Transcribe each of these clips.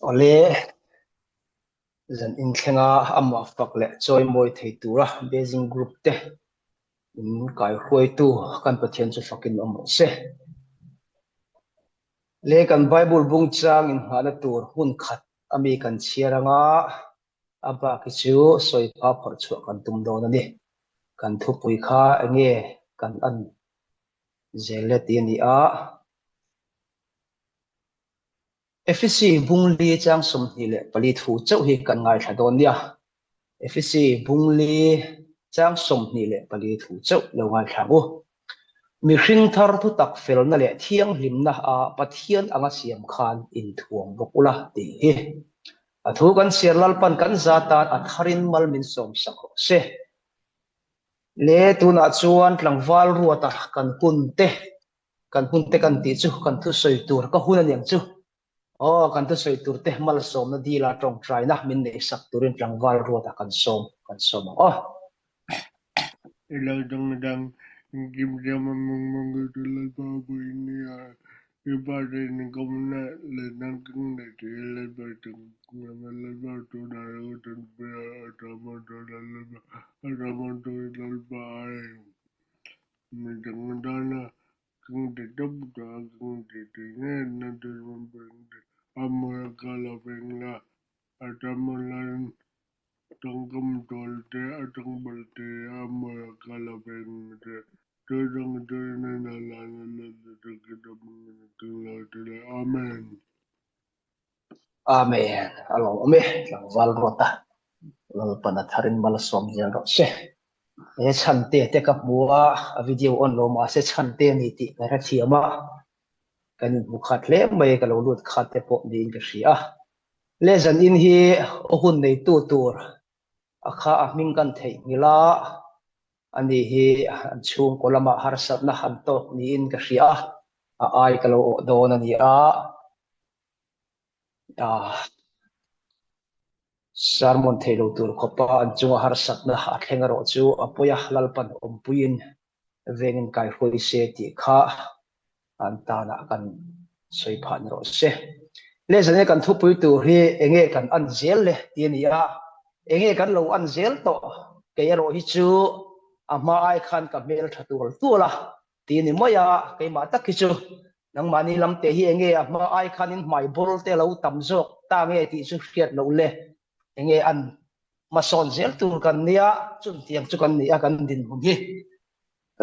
ole zan in thlenga ama fakle choi moi thei tura Beijing group te in kai huai tu kan pathian chu fakin amo se le kan bible bung chang in hala tur hun khat ami kan chiaranga aba ki chu soi pa phor chu kan tum don ani kan thu pui kha nge kan an zele ti ni a FSC bung li chang som ni le pali thu chau hi kan ngai thadon nia FSC bung li chang som ni le pali thu chau lo ngai thagu mi hring thar thu tak fel na le thiang hlim na a pathian anga siam khan in thuang bokula ti hi a thu kan sirlal pan kan zatan a tharin mal min som sak se le tuna chuan tlangwal ruata kan punte kan ti chu kan thu soi tur ka hun aniang chu kan thu soi tur te mal som na di la tong trai na min nei sak turin tlangwal ruata kan som Ilang dang kim jama mong tulad pa po niya iba rin kumna le nang kung na tila ba tung namalaba to na utan pa atama to lalaba ay midang dana kung titap ta kung titingin na tulambang amoy kalaping la atamalan tangkam tolte atang balte amoy kalaping te tudang tudang na lana kita mengenal amen amen alo ame tlangwal ruata lal pana tharin mal som jan ro se e chante te ka bua a video on lo ma se chante ni ti ka ra thiama kan mukhat le mai ka lo lut khat te po din ka ria le zan in hi ohun nei tu tur akha a ming kan thei ngila ani hi an chung kolama har sat na han to ni in ka ria a ai ka lo don ani a sarmon thelo tur khopa an chunga har sat na a thlenga ro chu apoya lalpan ompuin vengin kai hoi se ti kha an ta na kan soi phan ro se le zane kan thu pui tu hi enge kan an zel le ti ni a enge kan lo an zel to ke ro hi chu ama ai khan ka mel thatul tu la ti ni moya ke ma tak ki chu nang mani lam te hi enge ama ai khan in mai bol te lo tam jok ta nge ti chu khiat lo le enge an ma son zel tur kan nia chun tiang chu kan nia kan din hum hi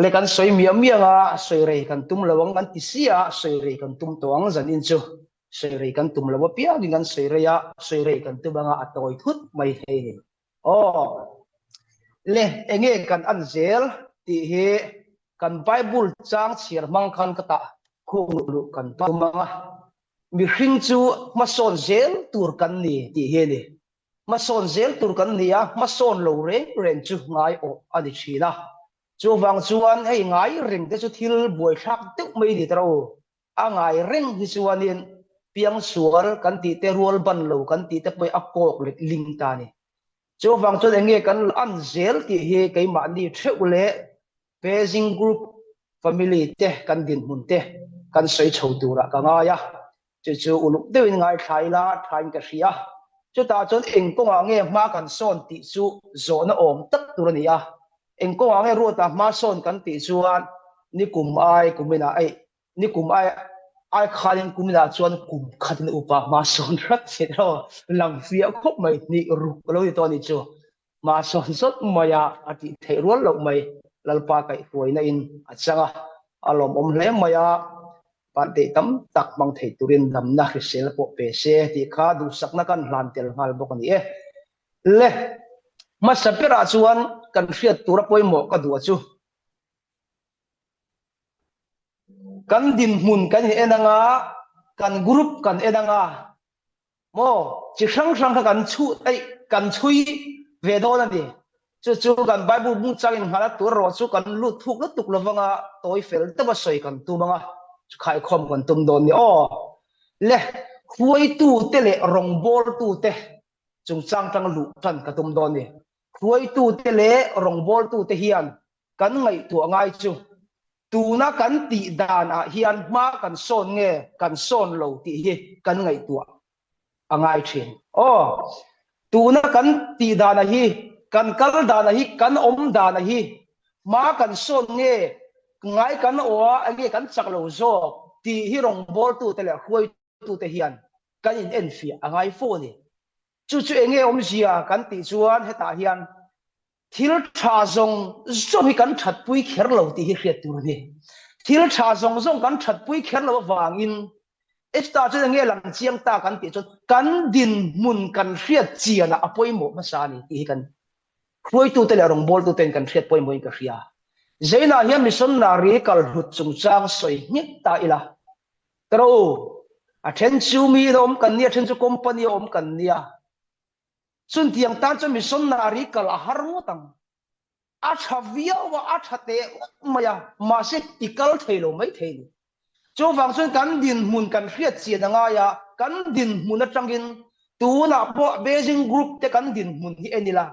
le kan soi mianga soi rei kan tum lawang kan ti sia soi rei kan tum to ang zan in chu soi rei kan tum lawa pia ni kan soi rei kan tu banga atoi thut mai he ni le enge kan an zel ti he kan bible chang chir mang khan kata khung lu kan pa manga mi hring chu ma son zel tur kan ni ti he ni ma son zel tur kan ni a ma son lo ren chu ngai o ani thina chu wang chuan hei ngai ring te chu thil buai thak tuk mai ni tro a ngai ring hi chuanin piang sual kan ti te rual ban lo kan ti te poi akok le ling ta ni chu wang chu enge kan an zel ti hi ke ma ni theu le Beijing group family te kan din mun te kan soi chho tura ka nga ya chu uluk deuin ngai thaila thain ka ria chu ta chon eng ko nge ma kan son ti chu zo na om tak tur ni a eng ko ange ruata ma son kan ti chuan ni kum ai kumina ai ni kum ai khalin kumina chuan kum khatin upa ma son rat che ro lang fia khop mai ni ru lo ni to ni chu ma son sot maya ati thei rual lo mai lalpa kai huaina in achanga alom om hle maya pante tam tak mang thei turin dam na hrisel po pe se ti kha du sakna kan hlan tel ngal bok ani e le ma sapira chuan kan hriat tura poimo ka du chu kan din mun kan he enanga kan group kan enanga mo chi sang sang kan chu ai kan chui ve do na ni chu kan bible bung changin hala tur ro chu kan lu thuk lu tuk lawanga toy fel ta ba soi kan tu manga khai khom kan tum don ni le huai tu te le rong bol tu te chung chang lu than ka tum don ni huai tu te le rong bol tu te hian kan ngai tu ngai chu tu na kan ti dan a hian ma kan son nge kan son lo ti hi kan ngai tu angai thin tu na kan ti da na hi kan kal da na hi kan om da na hi ma kan son nge ngai kan owa ange kan chak lo zo ti hi rong bol tu te le khoi tu te hian kan in en fi angai fo ni chu chu enge om zia kan ti chuan heta hian thil tha zong zo hi kan that pui kher lo ti hi hriat tur ni thil tha zong zong kan that pui kher lo wangin esta chu nge lang chiang ta kan ti chu kan din mun kan hriat chiana apoi mo ma sa ni ti kan khoi tu te le rong bol tu ten kan hriat poi mo ka hria zaina hian mission na ri kal hut chung chang soi ngit ta ila tro a then chu mi rom kan nia then chu company om kan nia chun tiang tan chu mission na ri kal a har ngo tang a thavia wa a thate maya ma se tikal thailo mai theini chu wang chun kan din mun kan hriat chi danga ya kan din mun atangin tu na po beijing group te kan din mun hi enila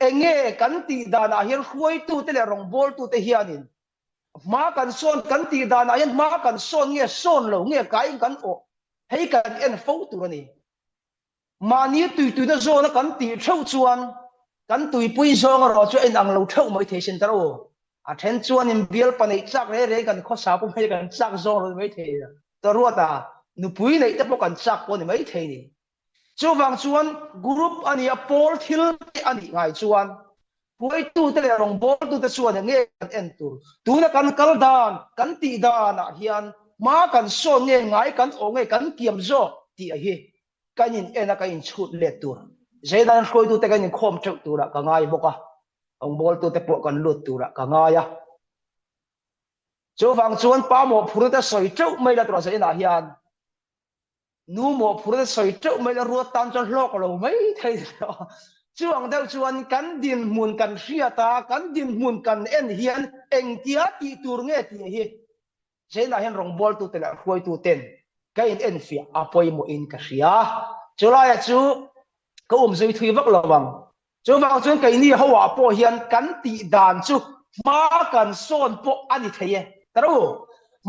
enge kan ti dana hian khoi tu te le rong bol tu te hianin ma kan son kan ti dana hian ma kan son nge son lo nge kai kan o hei kan en fo tu ni ma ni tui na zo na kan ti thau chuan kan tui pui zong ro chu en ang lo thau mai the sin taro a then chuan in bial panei chak re kan kho sa pu mai kan chak zong ro mai the to ruata nu pui nei te po kan chak po ni mai the ni chu wang chuan group ani a pol thil ani ngai chuan poi tu te le rong bol tu te chuan nge kan en tu na kan kal dan kan ti dan a hian ma kan so nge ngai kan o nge kan kiam zo ti a hi kan in ena kan in chut le tur zedan khoi tu te kan in khom chuk tu ra ka ngai boka ong bol tu te po kan lut tu ra ka ngai ya chu wang chuan pa mo phur te soi chau mai la tro zeina hian nu mo phur soi chau mai la ruat tan chon hlok lo mai thei chuang deuh chuan kan din mun kan hria ta kan din mun kan en hian eng tia ti tur nge ti hi zeina hian rong bol tu te la khoi tu ten ka in en fia apoi mo in ka hria chula ya chu ko zui thui vak lawang chu wang chuan kai ni hawa po hian kan ti dan chu ma kan son po ani theye taro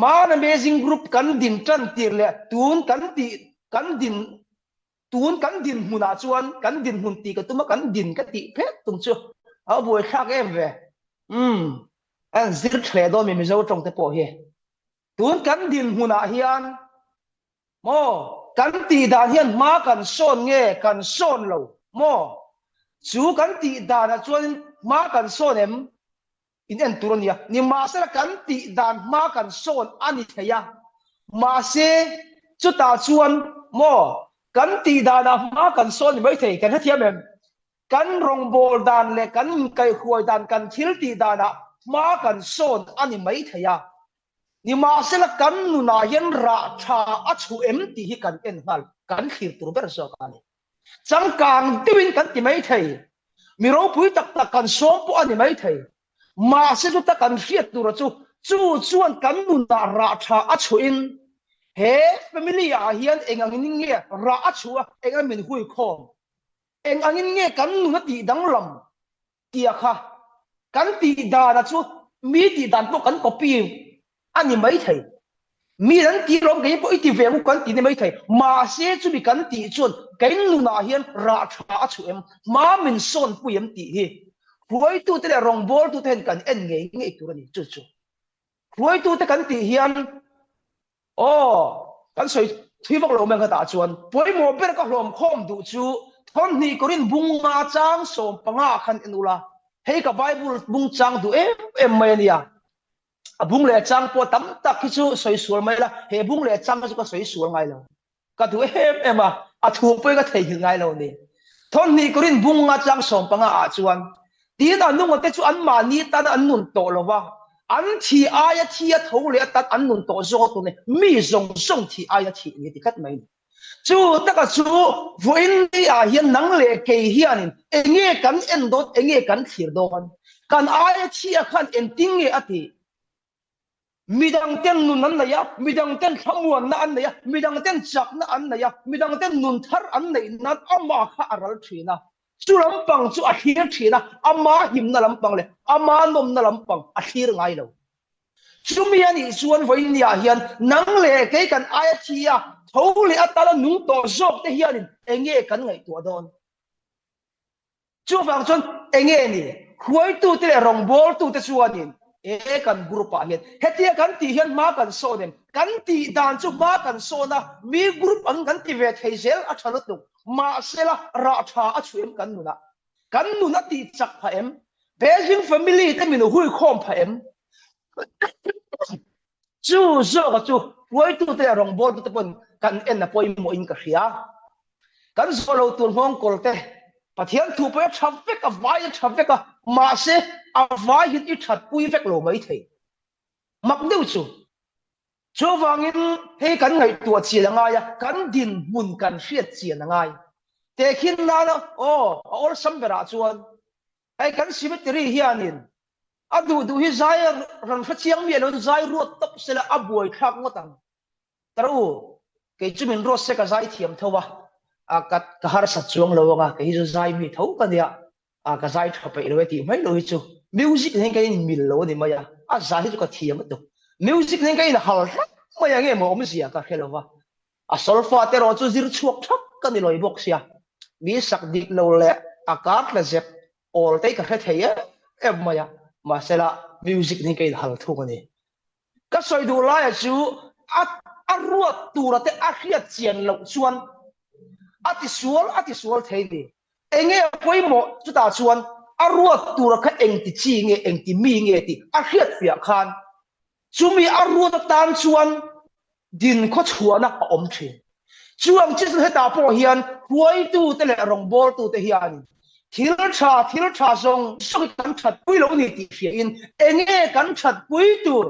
ma na amazing group kan din tran tir le tun kan din tun kan din huna chuan kan din hun ti ka tuma kan din ka ti phe tum chu a boi khak em ve an zir thre do mi zo tong te po hi tun kan din huna hian mo kan ti dan hian ma kan son nge kan son lo mo chu kan ti dan a chuan ma kan son em in en turonia ni ma se kan ti dan ma kan son ani theya ma se chu ta chuan mo kan ti dana ma kan son mai thei kan hathiam em kan rong bol dan le kan kai khuai dan kan thil ti dana ma kan son ani mai theya ni ma se la kan nu na hian ra tha a chu em ti hi kan en hal kan khir tur ber so kan chang kang tiwin kan ti mai thei mi ro pui tak tak kan som po ani mai thei ma se tu ta kan hriat tur chu chuan kan nu na ra tha a chu in he family a hian engangin nge ra achua enga min hui khom engangin nge kan nu na ti danglam tia kha kan ti da na chu mi ti dan po kan copy ani mai thei mi ran ti rom ke po iti ve mu kan ti ni mai thei ma se chu bi kan ti chun kan nu na hian ra tha achu em ma min son pu em ti hi huai tu te rong bol tu ten kan en nge tu ni chu chu huai tu te kan ti hian kan soi thui vak lo men ka ta chuan poi mo ber ka hlom khom du chu thon ni korin bunga chang som panga khan enula hei ka bible bung chang du em mai nia abung le chang po tam tak ki chu soi sual mai la he bung le chang ka soi sual ngai lo ka du em a thu poi ka thei ngai lo ni thon ni korin bunga chang som panga a chuan ti da nu te chu an ma ni ta an nun to lo wa an thi aya thi a tho le tat an nun to zo tu ne mi zong song thi aya thi ni ti khat mai chu ta ka chu voin ni a hian nang le ke hian enge kan en dot enge kan thir don kan aya thi a khan en ting nge ati midang ten nun an na ya midang ten thamuan na an na ya midang ten chak na an na ya midang ten nun thar an nei na ama kha aral thina chu lampang chu a hir thina ama him na lampang le ama nom na lampang a hir ngai lo chumi ani chuan voi nia hian nang le ke kan aya thia thole atala nung to zok te hian enge kan ngai tu don chu wang chon enge ni huai tu te rong bol tu te chuanin kan group a hian hetia kan ti hian ma kan so nem kan ti dan chu ma kan so na mi group ang kan ti ve theisel a thalut nu ma sela ra tha a chuem kan nuna ti chak pha em Beijing family te min hui khom pha em chu zo ga chu huai tu te rong bol tu te pon kan en na poi mo in ka hria kan solo tur hong kol te pathian thu pe traffic a vai traffic a ma se a vai hit I that pui vek lo mai thei mak deu chu wangin he kan ngai tu chi la nga ya kan din mun kan hriat chi na ngai te khin na no or sambera chuan ai kan cemetery hianin adu du hi zai ran fa chiang mi lo zai ruat top sela abuai thak ngotang taru ke chumin ro se ka zai thiam thowa a kat ka har sa chuang lo nga ke hi zai mi tho ka dia a ka zai thapai lo ti mai lo hi chu music hen ka in mil lo ni maya a zai chu ka thiam tu music hen ka in hal maya nge mo om sia ka khelowa a solfa te ro chu zir chuak thak ka ni loi bok sia mi sak dik lo le a kat la zep all te ka theya em maya masela music ni ke hal thu ni ka soi du la chu a ruat turate a khiat chian lo chuan ati sual thei ni enge poi mo chu ta chuan a ruat tur kha eng ti chi nge eng ti mi nge ti a khiat pia khan chumi a ruat tan chuan din kho chuana a om thin chuang chi he ta po hian huai tu te le rong bol tu te hian thil tha zong sok kan that pui lo ni ti hria in enge kan that pui tur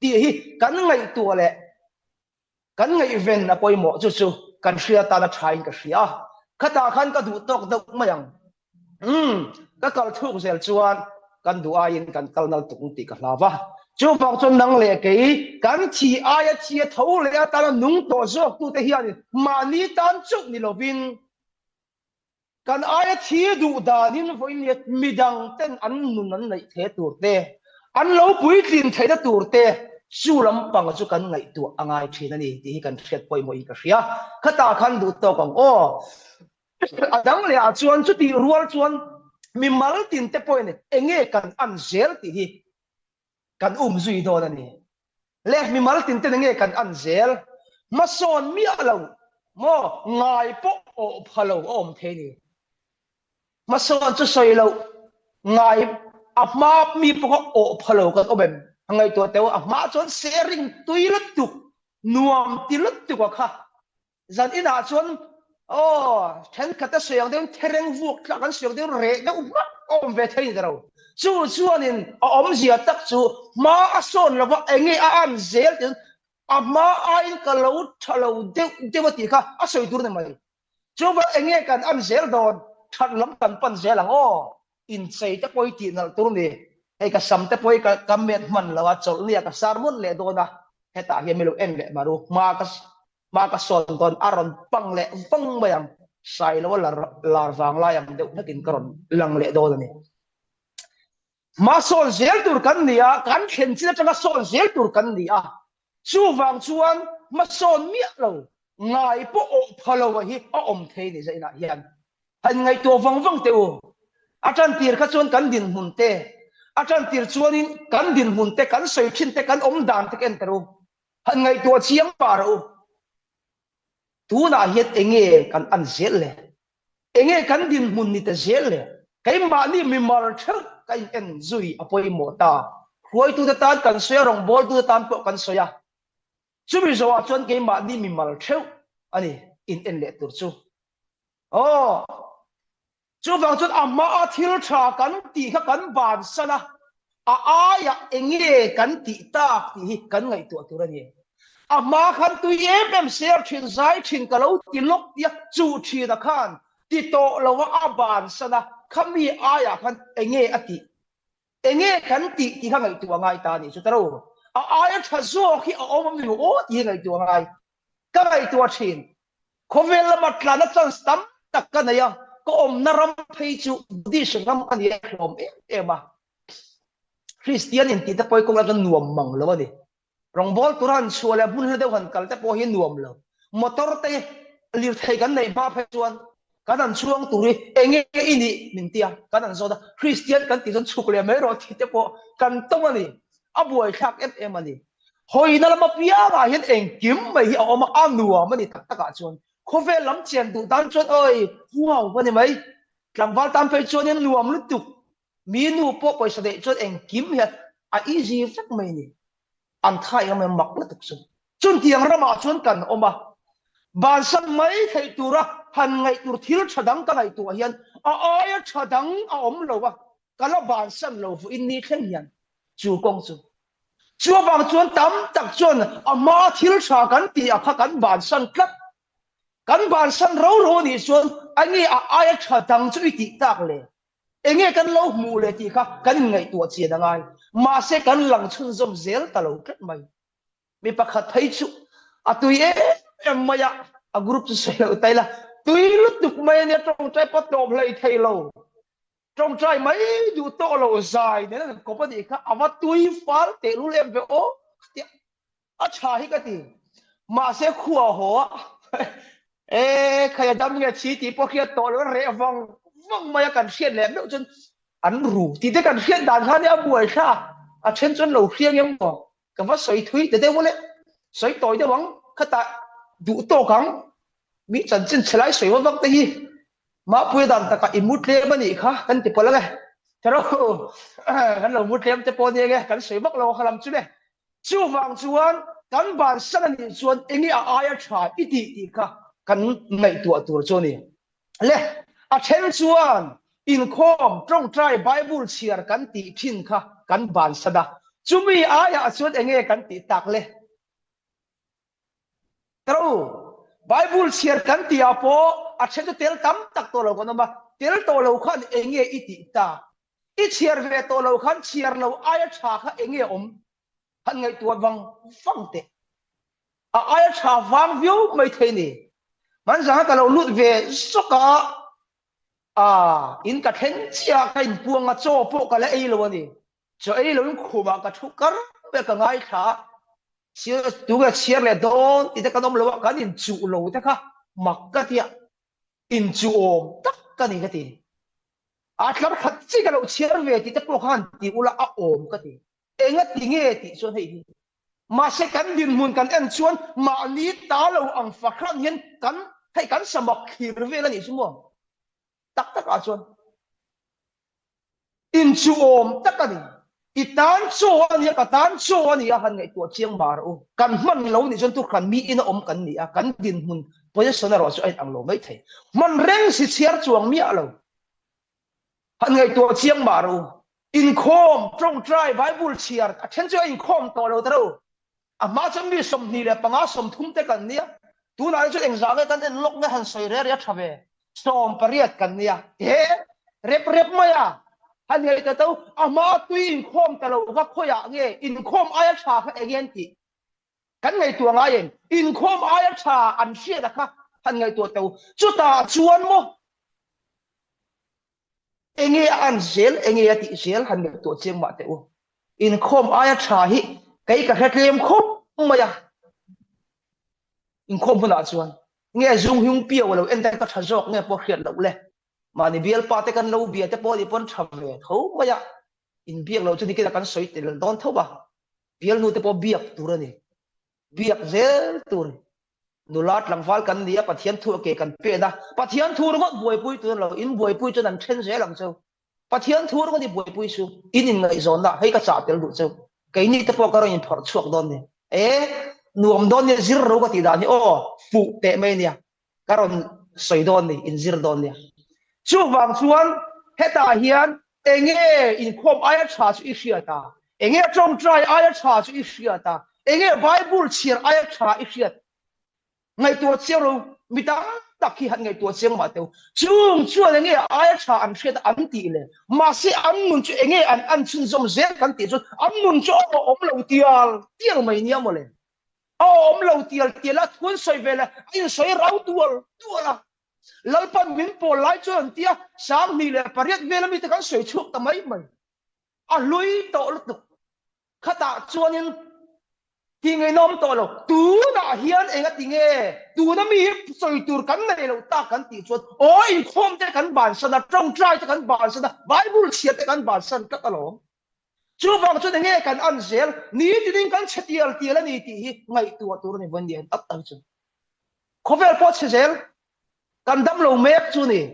ti hi kan ngai tu le kan ngai ven na poi mo chu kan hria ta na thain ka hria khata khan ka du tok dok mayang ka kal thuk zel chuan kan du ain kan kalnal tung ti ka hlawa chu bang chon nang le ke kan thi aya thi tho le ta na nung to zok tu te hian mani tan chuk ni lovin kan aya thi du danin voin yet midang ten an nun an nei the turte an lo pui tin theida turte sulam pang chu kan ngai tu angai thina ni ti kan thret poi moi ka hria khata khan du to kang adang le a chuan chu ti rual chuan mi mal tin te poi ne enge kan an zel ti hi kan zui do na ni le mi mal tin te enge kan an zel ma son mi alo mo ngai po o phalo om the ni ma son chu soi lo ngai ma mi po o phalo kan obem ngai to te ma chon sharing tuilat tu nuam tilat tu kha zan ina chon then khata soyang dem thereng vuk tla kan soyang dem re da om ve thei daro chu chuanin om zia tak chu ma ason lawa enge a an zel tin ama a in kalo thalo de wati kha asoi dur ne mai chu ba enge kan an zel don that lam kan pan zelang in sei ta poi ti nal tur ni ai ka sam ta poi ka met man lawa chol lia ka sarmon le dona heta he melo en le maru ma ka son don aron pang le pang bayam sai lo lar wang la yang de nakin karon lang le do ni ma son zel tur kan nia kan khen chi ta son zel tur kan nia chu wang chuan ma son mi lo ngai po o phalo hi om thei ni zaina hian han ngai to wang te a chan tir kha chuan kan din hun te a chan tir chuanin kan din hun te kan soi thin te kan om dan te ken teru han ngai to chiang pa ro tu na hiat enge kan an zel le enge kan din hun ni te zel le kai ma ni mi mar thak kai en zui apoi mo ta huai tu ta tan kan soya rong bol tu tan po kan soya chu mi zo a chuan kai ma ni mi mar theu ani in en le tur chu chu wang chun amma a thil tha kan ti kha kan ban sana aya enge kan ti ta ti kan ngai tu turani amma khan tu em share thin zai thin kalo ti lok ya chu thi da khan ti to lawa a ban sana khami aya khan enge ati enge kan ti kha ngai tu ngai ta ni chu taro aya tha zo khi om mi o ti ngai tu ngai ka ngai tu thin khovel matla na chan stam tak ka na ya ko om naram phei chu di sangam ani hlom ema Christian in ti te poi kong la kan nuam mang lo ni rong bol turan suala bun le de han kal te po hi nuam lo motor te lir thai kan nei ba phe chuan kanan chuang turi enge ini mintia kanan zoda Christian kan ti jon chukle mai ro ti te po kan to mani abuai thak em ani hoi na lama pia ga hian eng kim mai hi oma anua mani tak taka chuan khove lam chen du dan chuan oi wow mani mai tlangwal tam phe chuan in nuam lu tu mi nu po paisa de chuan eng kim hi a easy fak mai ni an thai am mak la tuk sun chun tiang rama chuan kan oma ban san mai thei tura han ngai tur thil thadang ka ngai tu hian a aya thadang a om lo wa kala ban san lo fu in ni thleng hian chu kong chu chúa vang chuan tam tak chuan ama thil tha kan ti a kha kan ban san klat kan ban san ro ro ni chuan ani a aya thadang chu ti tak le enge kan lo mu le ti kha kan ngai tu chi da ngai ma se kan lang chun zom zel ta lo klat mai mi pakhat thei chu a tui em maya a group chu se lo tai la tui lut tuk mai ne tong trai pat dom lai thei lo trong trai mấy dù to lâu dài nên là có vấn đề khác à tui phá để lu lên về ô à chả cái gì mà sẽ khua hồ ê khai đâm nghe chỉ thì bao khi to nó rẽ vòng vòng mà cần khiên lém đâu chân ăn rủ thì cái cần khiên đàn khác này buổi sa à trên chân lâu khiên em bỏ cái vắt sấy thúi để đây vô lẽ sấy tối để vắng khát ta đủ to căng bị chân chân lại sấy vắng vắng đây mà bây giờ ta cái imut lem này khá kan ti pola cái thế rồi kan lo mut lem te po ni cái kan sấy bắc lo khalam chu này chu vang chuan kan ban sang ni chuan engi a aya tha iti kha kan ngai tu chu ni le a then chuan in khom trong trai bible chiar kan ti thin kha kan ban sada chumi aya chuan engi kan ti tak le tro bible chiar kan ti apo a chen tel tam tak to lo ko ma tel to lo khan enge iti ta i chiar ve to lo khan chiar lo aya tha kha enge han ngai tu wang phang te a aya tha wang view mai the ni man za ka lo lut ve soka in ka then chia ka in puanga cho po ka le ei lo ni cho ei lo khu ba ka thu kar pe ka ngai tha chiar tu ga chiar le don ti ta ka nom lo ka in chu lo ta kha mak ka tia in chu om tak ka ni ka ti atlar khat chi ka lo chiar ve ti te po khan ti ula a om ka ti enga ti nge ti so hei ma se kan din mun kan en chuan ma ni ta lo ang fa khan hen kan thei kan samak khir ve la ni sumo tak tak a chuan in chu om tak ka ni itan cho ani ka tan cho ani a han ngai tu chiang mar o kan man lo ni chuan tu khan mi in om kan ni a kan din mun position ro so ai ang lo mai thei man reng si chiar chuang mi a lo han ngai tu chiang mar o in khom trong trai bible chiar a then cho in khom to lo tro a ma cham mi som ni le panga som thum te kan nia tu na chu eng za kan en lok na han soi re ya thave som pariat kan nia he rep maya han ngai ta to a ma tu in khom ta lo va khoya nge in khom aya cha kha again ti kan ngai tu nga yen in khom aya cha an sia da kha han ngai tu to chu ta chuan mo enge an zel enge ati zel han ngai tu cheng ma te u in khom aya cha hi kai ka hetlem khom maya in khom buna chuan nge zung hyung pia lo en ta ka thajok nge po khiat lo le mà ni bial pa te kan lo bia te po di pon thave tho maya in biak lo chu ni ka kan soi te don tho ba bial nu te po biak tur ni biak zel tur nu lat lang fal kan dia pathian thu ke kan pe da pathian thu ro boi pui tu lo in boi pui chu nan then se lang chau pathian thu ro ni boi pui su in ngai zon da hei ka cha tel du chau kai ni te po ka ro in thor chuak don ni nuam don ni zir ro ka ti da ni o fu te mai ni ka ron soi don ni in zir don ni chu wang chuan heta hian enge in khom aya cha chu i hriata enge trong trai aya cha chu i hriata enge bible chiar aya cha i hriat ngai tu chiaro mita takhi han ngai tu chiang ma teu chung chuan enge aya cha an hriat an ti le ma se an mun chu enge an chun zom zel kan ti chu an mun chu om lo tial mai nia mo le om lo tial thun soi vela in soi rau tuala lalpan min po lai chuan tia sang mi le pariat vela mi te kan soi chuk ta mai à lui to lúc tục khát ta chuan in tiếng nghe nom to lo tu na hiền anh á tiếng nghe tu na mi soi tur kan này lo ta kan ti chuan ôi khom te kan ban san na trong trai te kan ban san na bible chiat te kan ban san ta lo chú vang chú nghe kan an zel ni ti ding kan chetial ti la ni ti ngai tu tur ni van dian at ang chu khovel pot se zel kan dam lo mek chu ni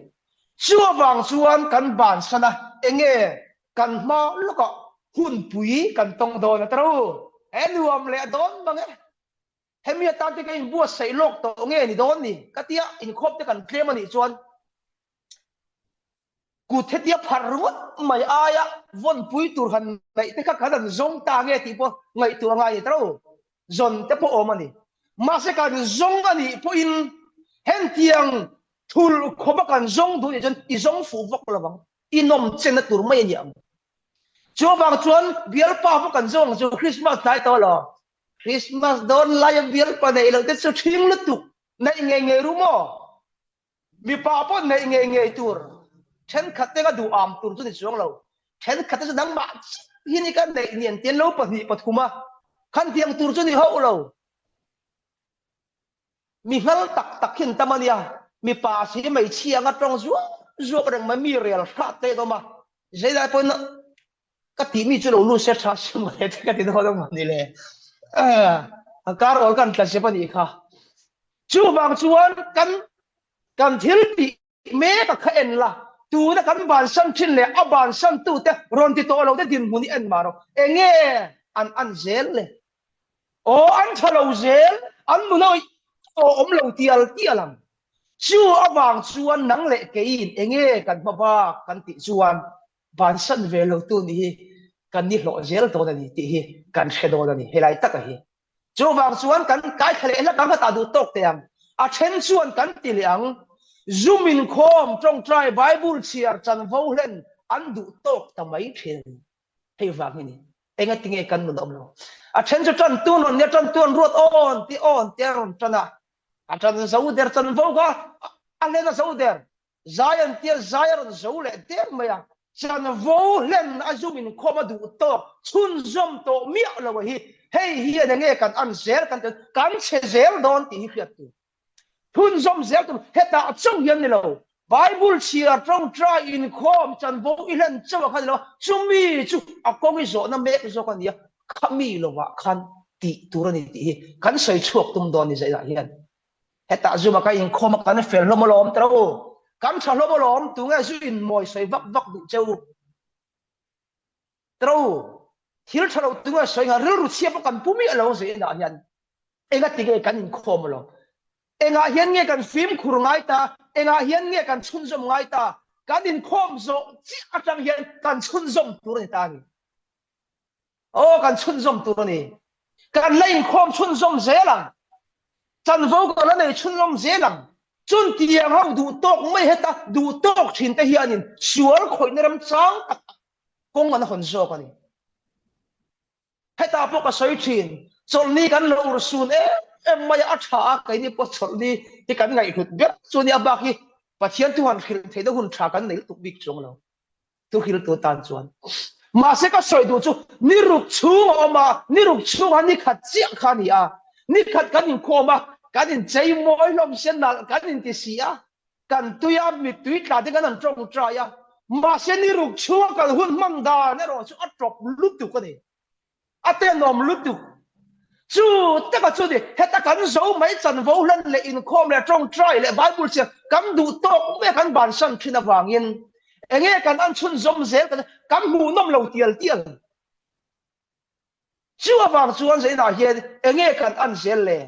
chú vang chuan kan ban san na enge kan ma lo ka hun pui kan tong do na tro nuam le don bang hemia ta te kai bua sei lok to nge ni don ni katia in khop te kan klem ani chuan ku thetia pharut mai aya von pui tur han nei te kha khadan zong ta nge ti po ngai tur ngai tro zon te po omani ma se kan zong ani po in hen tiang thul khoba kan zong du ni jon i zong fu vok la bang inom chen na tur mai ni am chú vang chuan bial pa vo kan zong chu Christmas tai to lo Christmas don lai bial pa nei lo te chu thing lu tu nei nge ru mo mi pa po nei nge tur then khat te ga du am tur chu ni chuang lo then khat te dang ma hi ni kan nei nian tian lo pa ni pathuma khan tiang tur chu ni ho lo mi hal tak tak hin tamania mi pa si mai chiang a tong zuo reng ma mi real kha te to ma zai dai po cái tí mi chú lâu lu sẽ trả xem mà cái tí đó đâu mà đi lệ car ở gần là sẽ phải đi khá chú bằng chuan căn thiếu bị mẹ các khen là tu đã căn bản sân trên lệ à bản sân tu te ron thì to lâu te din muốn đi ăn mà rồi nghe ăn zel lệ ô ăn thà lâu zel ăn muốn nói ô lâu tial lắm chú à bằng chuan nắng lệ cái nghe căn ba căn tí chuan bản sân về lâu tu ni kan ni lo zel to ni ti hi kan shedo ni helai tak hi chu wang chuan kan kai thale la kan ta du tok teang a then chuan kan ti liang zoom in khom trong try bible chiar chan vo len an du tok ta mai thin hei wang ni enga tinge kan mun om lo a then chu chan tu non ne chan tuan ruat on tiang chana a chan zo der chan vo ga a le na zo der zion tia zion zo le ter maya chan vo len a zoom in khom du to chun zom to mi lo hi hei hi ne nge kan an zer kan che zer don ti hi khiat tu chun zom zer tu heta chong hian ni lo bible chia trong try in khom chan vo ilen chawa khan lo chumi chu a kong i zo na mek zo kan ya khami lo wa khan ti tur ni ti kan sei chuak tum don ni zai la hian heta zuma ka in khom kan fel lo molom tro kan cha lo molom tu nge zu in moi sei vak du cheu tro thil thalo tu nge sei nga ru chiap kan pumi lo zai na hian enga ti ge kan in khom lo enga hian nge kan film khur ngai ta enga hian nge kan chun zom ngai ta kan in khom zo chi atang hian kan chun zom tur ni ta ni o kan chun zom tur ni kan lein khom chun zom zelang chan vo ko la nei chun zom zelang chun tiang hau du tok mai heta du tok thin te hianin sual khoi neram chang kong an hon zo ka ni heta po ka soi thin chol ni kan lo ur sun em mai a tha kai ni po chol ni ti kan ngai hut be chu ni abak hi pathian tu han khil thei da hun tha kan nei tu bik chong lo tu khil tu tan chuan ma se ka soi du chu ni ruk chu ma ni ruk chu han ni khat chi kha ni a ni khat kan in khoma kan in chei moi lom sen na kan in ti sia kan tuya mi tui tla de kan an trong tra ya ma se ni ruk chu kan hun mang da ne ro chu a drop lut tu ko ni a te nom lut tu chu te ka chu di heta kan zo mai chan vo lan le in khom le trong try le bible che kam du tok me kan ban san thina wangin enge kan an chun zom zel kan kam mu nom lo tial chu awang chuan zai na hian enge kan an zel le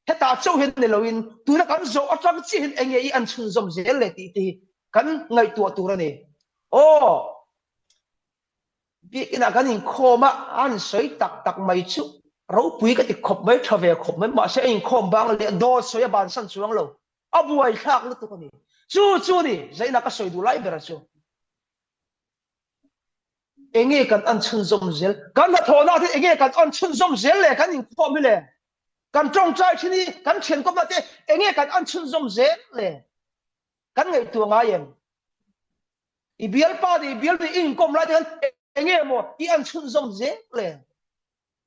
heta chau hin ne loin tu na kan zo atang chi hin enge I an chun zom zel le ti kan ngai tu ra ni o bi ina kan in khoma an soi tak mai chu ro pui ka ti khop mai thave khop mai ma se in khom bang le do soya ban san chuang lo abuai thak lu tu ka ni chu ni zai na ka soi du lai bera chu enge kan an chun zom zel kan na thona the enge kan an chun zom zel le kan in khom le kan trong trai chini kan chen ko ma te enge kan an chun zom zel le kan ngai tu nga yen I bial pa di bial di in kom la ten enge mo i an chun zong je le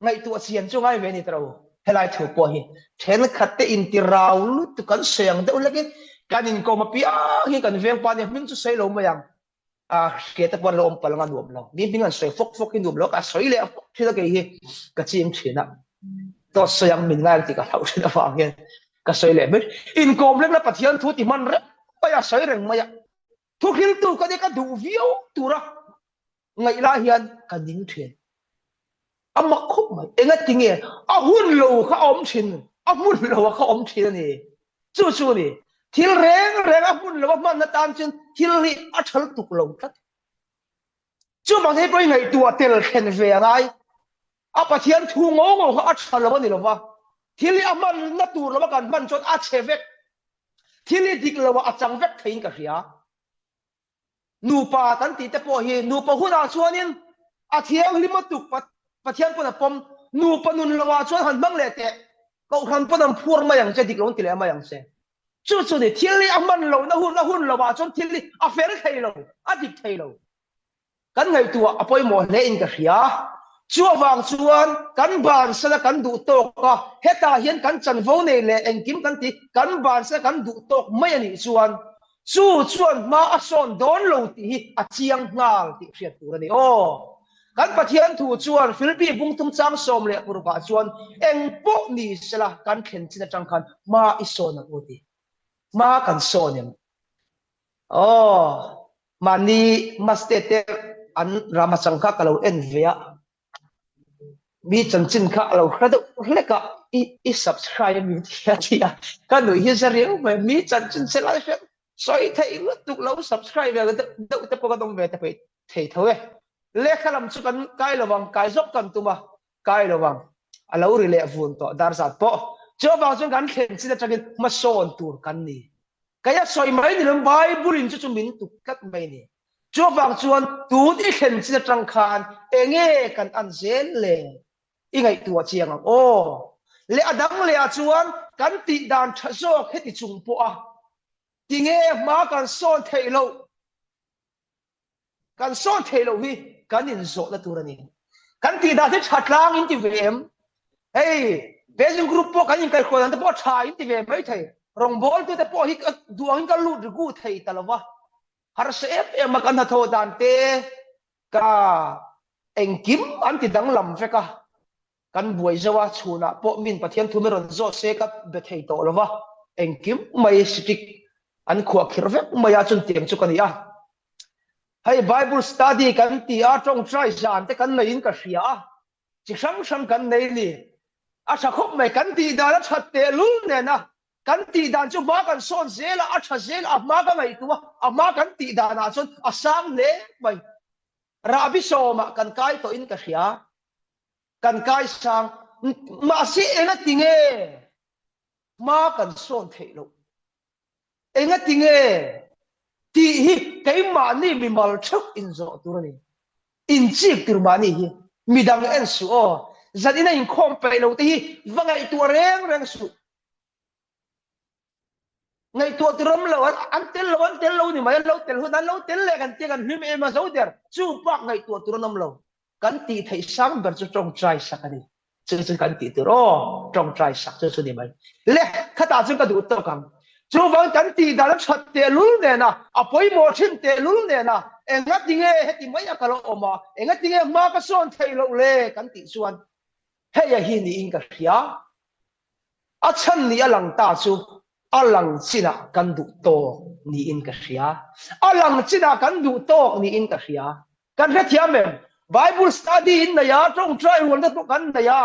ngai tu chian chu ngai ve ni tro helai thu po hi then khatte in ti raul tu kan seng de ulagi kan in ko ma pia hi kan veng pa ni min chu sei lo ma yang a ke ta pon lo om pal nga nuam lo ni bingan sei fok fok in nuam lo ka soi le thila ke hi ka chim thina to sayang min ngai ti ka thau thina fa nge ka soi le me in kom le la pathian thu ti man re pa ya soi reng ma ya thu khil tu ka de ka du viu tu ra ngai la hian ka ning thien amma khop mai enga tinge a hun lo kha om thin a hun lo kha om thin ni chu chu ni thil reng reng a hun lo man na tan chin thil li a thal tuk lo thak chu ma he poi ngai tua tel khen ve ngai a pathian thu ngo ngo kha a thal lo ni lo wa thil li a man na tur lo kan man chot a chevek thil li dik lo a chang vek thein ka ria nu pa kan ti te po hi nu pa huna chuanin a thiang lima tuk pathian pon pom nu panun lawa chuan han bang le te ko khan panam phur ma yang che dik long ti le ma yang se chu chu ni thili aman lo na hun lawa chuan thili a fer thei lo a dik thei lo kan ngai tua apoi mo le in ka hria chu wang chuan kan ban sala kan du tok ka heta hian kan chan vo nei le engkim kan ti kan ban sa kan du tok mai ani chuan chu chuan ma a son don lo ti a chiang ngal ti hriat tur ani o kan pathian thu chuan philpi bungtum chang som le purba chuan eng po ni sela kan khen china chang khan ma isona oti ma kan sonem oh mani mastete an ramachangkha kalo envia mi chanchin kha lo khadu hleka i subscribe mi tia kan hi zariu mi chanchin sela soi thei tuk lo subscribe ga te po ka dong ve te pe thei thoe lekha lam chu kan kai lawang kai zok kan tuma kai lawang alo ri le vun to dar zat po cho bang chung kan khen sin atagin ma son tur kan ni kaya soi mai ni lam bible in chu min tu kat mai ni cho bang chuan tu ti khen sin atang khan enge kan an zen le ingai tu chiang o le adang le a chuan kan ti dan thazok heti chung po a tinge ma kan son thei lo kan son thei lo hi kan in zo la turani kan ti da se thatlang in ti vem hey bezing group po kan in kai khodan te po tha in ti vem mai thai rong bol tu te po hi duang ka lu gu thei talawa har se em ma kan tho dan te ka engkim an ti dang lam fe ka kan buai zawa chuna po min pathian thumeron zo se ka be thei to lawa engkim mai stick an khwa khirvek maya chun tiang chu kan ya hay bible study kan ti a tong trai jan te kan nei in ka hria chi sang kan nei ni a tha khop mai kan ti da la that te lul ne na kan ti dan chu ma kan son zela a tha zel a ma ka ngai tu a ma kan ti da na chun a sang le mai rabi soma kan kai to in ka hria kan kai sang ma si enga tinge ma kan son thelo enga tinge ti hi cái mà ni mi mal chuk in zo turani in chik tir mani hi midang en su o zadina in khom pe lo ti wangai tu reng su ngai tu tram lo an tel lo ni mai lo tel hu dan lo tel le kan ti kan him e ma zo der chu pak ngai tu tram lo kan ti thai sang ber chu trong trai sakani chu kan ti tu ro trong trai sak chu ni mai le khata chu ka du to kam chu wang kan ti da la chat te lul ne na apoi mo thin te lul ne na enga tinge heti mai ka lo oma enga tinge ma ka son thei lo le kan ti chuan he ya hi ni in ka hria a chan ni alang ta chu alang china kan du to ni in ka hria alang china kan du to ni in ka hria kan he thiamem bible study in na ya tong try won da to kan na ya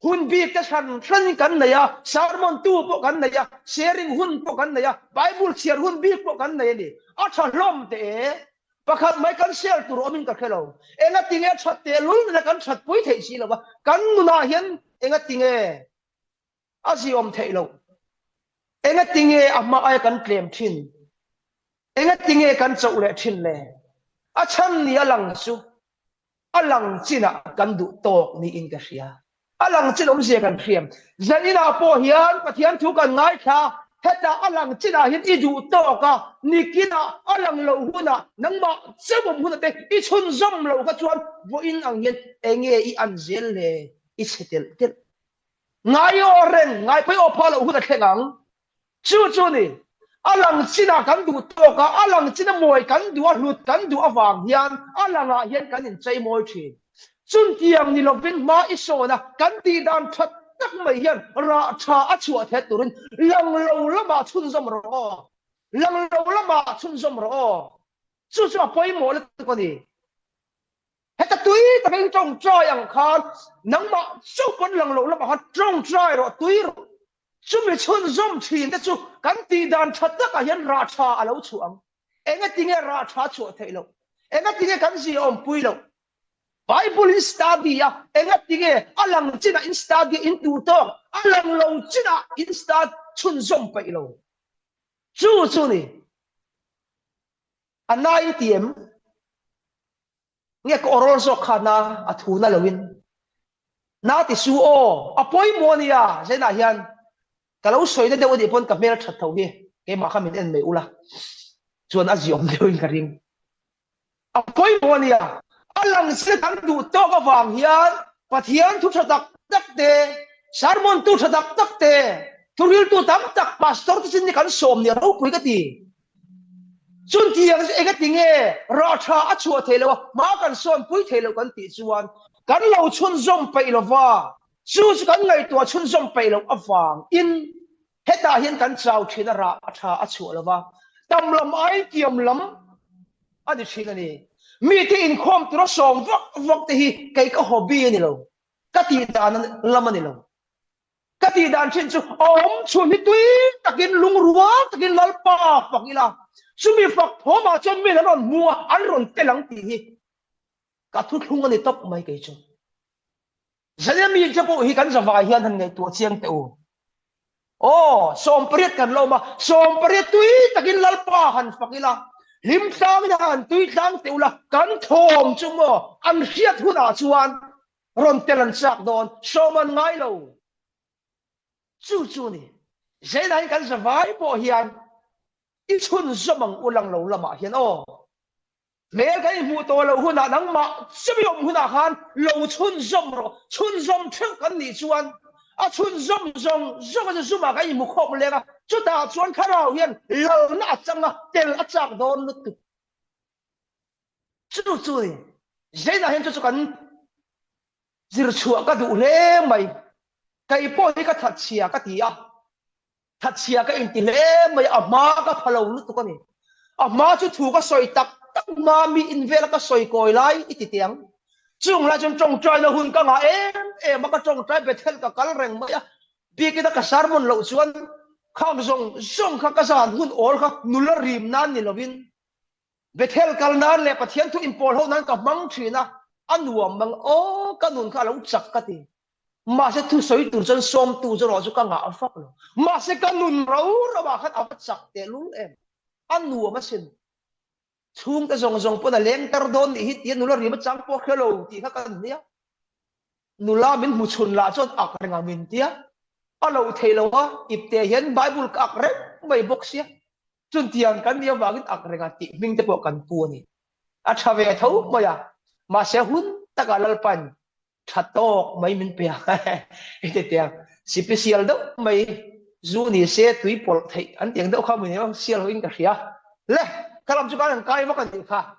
hun bi te san kan na ya sermon tu po kan na ya sharing hun po kan na ya bible share hun bi po kan na ni a tha lom te pakhat mai kan share tur omin ka khelo enga tinge that te lul na kan that pui thei si lo ba kan nu na hian enga tinge a si om thei lo enga tinge amma ai kan claim thin enga tinge kan chau le thin le a chan ni alang su alang china kan du tok ni in ka hria alang chin om se kan khiam zanina po hian pathian thu kan ngai tha heta alang china hin idu to ka nikina alang lo huna nangma chebom huna te I chun zom lo ka chuan vo in ang yen enge I anzel le I setel tel ngai oren ngai pe opalo huna thengang chu chu ni alang china kan du to ka alang china moi kan du a hlut kan du awang hian alanga hian kan in chei moi thin chun tiang ni lovin ma isona kan ti dan that tak mai hian ra tha a chua the turin lang lo lama chun zom ro lang lo lama chun zom ro chu chu poi mo le ko ni heta tui ta beng trong trai ang khan nang ma chu pon lang lo lama ha trong trai ro tui ro chu mi chun zom thin te chu kan ti dan that tak a hian ra tha a lo chuang enga tinge ra tha chu thei lo enga tinge kan si om pui lo Bible in study ya enga tinge alang china in study in tu to alang lo china in start chun zom pai lo chu chu ni anai tiem nghe ko orol so khana athuna lowin na ti su o apoi monia zena hian kalau soi de odi pon ka mer that tho hi ke ma khamin en me ula chuan a ziom lewin ka ring apoi monia alang se kan du to ka wang hian pathian thu thatak tak te sermon tu thatak tak te thuril tu tam tak pastor tu sin ni kan som ni ro pui ka ti chun tiang ega tinge ra tha a chua thelo ma kan son pui thelo kan ti chuan kan lo chun zom pai lo wa chu kan ngai tua chun zom pai lo awang in heta hian kan chau thina ra tha a chua lo wa tam lam ai tiam lam ani thina ni mi ti in khom tu ro som vak te hi kai ka hobby ni lo ka ti dan lam ni lo ka ti dan chin chu om chun ni tui takin lung ruwa takin lalpa pakila sumi fak thoma chon mi ron mua an ron telang ti hi ka thu thung ani top mai kai chu zale mi chapo hi kan zawai hian han ngai tu chiang te o som priet kan lo ma som priet tui takin lalpa han fakila lim sang han tui tang te ula kan thom chu mo an hiat huna chuan ron telan sak don soman ngai lo chu chu ni zai kan zawai po hian I chun zomang ulang lo lama hian o me kai mu to lo huna nang ma chbiom huna khan lo chun zom ro chun zom thek kan ni chuan a chun zom zong zoma zuma kai mu khom lenga chu ta chuan kharau hian lo na changa tel a chak don lu tu chu chu ni zaina hian chu kan zir chua ka du le mai kai po hi ka that chia ka ti a thật xia cái in tile mày à má cái phalo lúc tụi con này à má chú thu cái soi tắc tắc má mi in về là cái soi coi lại ít tiếng chung là chung trồng trái nó hun cái ngã em mà cái trồng trái bệt hết cái cál rèn mày à bị cái đó cái sár môn lậu chuan khang zong cái sàn hun ổn khang nulla rim nan ni lovin bệt hết cái nan lệ bắt hiện thu import hậu nan cái măng thủy na ăn uổng măng ô cái nun cái lẩu chặt cái gì mà sẽ thu soi tu chân xôm tu chân rồi chú cái ngã phát rồi mà sẽ cái nun rau rồi mà khát áp chặt để luôn em ăn nua mà xin chung cái dòng bữa nay lên tar don thì hít tiền nula riêng chẳng po hello thì các cái này nula mình mu chun la chốt ác rằng mình tia alo thấy lo á ịp te hiền bible ác rek mấy box ya chun tiền cái này vào cái ác rằng thì mình te po kan pu ni à chave thấu mà sẽ hun ta cả lalpan thật to mấy mình bia cái tiếng special đó mấy dù ni sẽ tùy bỏ thấy anh tiếng đó không mình không siêu hình cái gì à lẽ cái làm cho cái cái mà cái gì cả